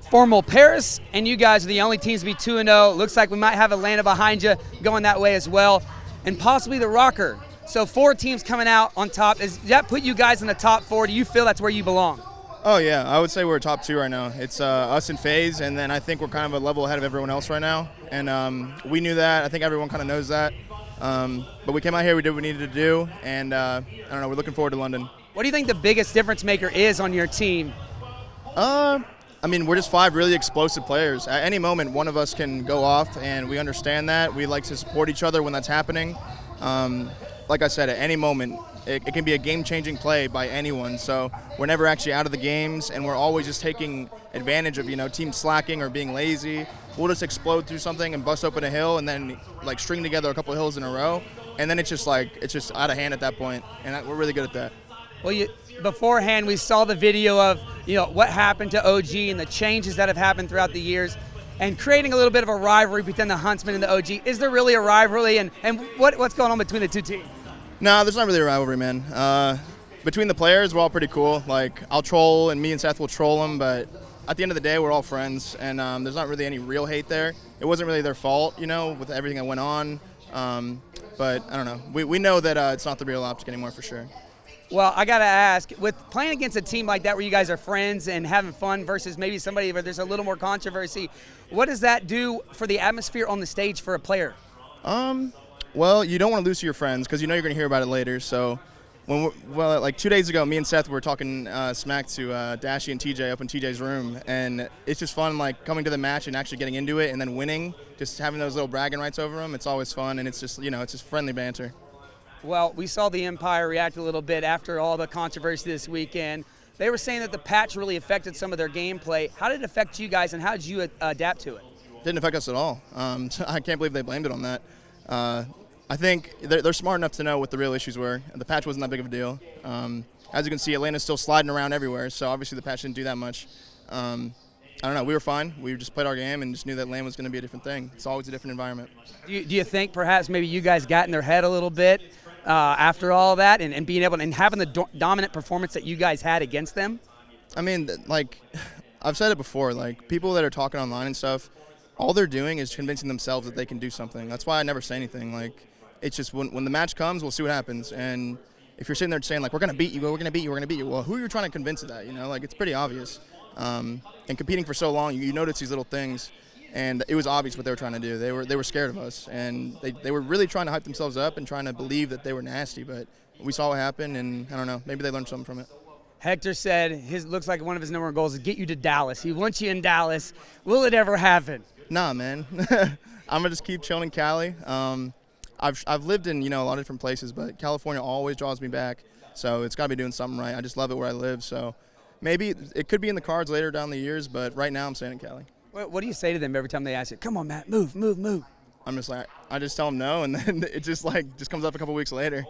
FormaL Paris, and you guys are the only teams to be 2-0. Looks like we might have Atlanta behind you going that way as well, and possibly the Rocker. So 4 teams coming out on top. Does that put you guys in the top 4? Do you feel that's where you belong? Oh, yeah. I would say we're top 2 right now. It's us and FaZe, and then I think we're kind of a level ahead of everyone else right now. And we knew that. I think everyone kind of knows that. But we came out here, we did what we needed to do, and I don't know, we're looking forward to London. What do you think the biggest difference maker is on your team? I mean, we're just 5 really explosive players. At any moment, one of us can go off, and we understand that. We like to support each other when that's happening. Like I said, at any moment, it can be a game-changing play by anyone. So we're never actually out of the games, and we're always just taking advantage of, teams slacking or being lazy. We'll just explode through something and bust open a hill, and then like string together a couple of hills in a row, and then it's just out of hand at that point, and we're really good at that. Well, beforehand, we saw the video of what happened to OG and the changes that have happened throughout the years, and creating a little bit of a rivalry between the Huntsmen and the OG. Is there really a rivalry, and what's going on between the two teams? No, there's not really a rivalry, man. Between the players, we're all pretty cool. Like, I'll troll, and me and Seth will troll them, but at the end of the day, we're all friends, and there's not really any real hate there. It wasn't really their fault, with everything that went on. But I don't know. We know that it's not the real optic anymore for sure. Well, I got to ask, with playing against a team like that where you guys are friends and having fun versus maybe somebody where there's a little more controversy, what does that do for the atmosphere on the stage for a player? Well, you don't want to lose to your friends because you're going to hear about it later. So, like 2 days ago, me and Seth were talking smack to Dashy and TJ up in TJ's room, and it's just fun, like coming to the match and actually getting into it and then winning, just having those little bragging rights over them. It's always fun, and it's just it's just friendly banter. Well, we saw the Empire react a little bit after all the controversy this weekend. They were saying that the patch really affected some of their gameplay. How did it affect you guys, and how did you adapt to it? Didn't affect us at all. I can't believe they blamed it on that. I think they're smart enough to know what the real issues were. The patch wasn't that big of a deal. As you can see, Atlanta's still sliding around everywhere, so obviously the patch didn't do that much. I don't know. We were fine. We just played our game and just knew that Atlanta was going to be a different thing. It's always a different environment. Do you think perhaps maybe you guys got in their head a little bit after all that and being able and having the dominant performance that you guys had against them? I mean, like, I've said it before, like, people that are talking online and stuff, all they're doing is convincing themselves that they can do something. That's why I never say anything. Like, it's just when the match comes, we'll see what happens. And if you're sitting there saying, like, we're going to beat you, we're going to beat you, we're going to beat you, well, who are you trying to convince of that? Like, it's pretty obvious. And competing for so long, you notice these little things. And it was obvious what they were trying to do. They were scared of us, and they were really trying to hype themselves up and trying to believe that they were nasty. But we saw what happened, and I don't know, maybe they learned something from it. Hector said looks like one of his number 1 goals is get you to Dallas. He wants you in Dallas. Will it ever happen? Nah, man. I'm gonna just keep chilling in Cali. I've lived in a lot of different places, but California always draws me back. So it's got to be doing something right. I just love it where I live. So maybe it could be in the cards later down the years, but right now I'm staying in Cali. What do you say to them every time they ask you, come on, Matt, move, move, move? I'm just like, I just tell them no, and then it just comes up a couple weeks later.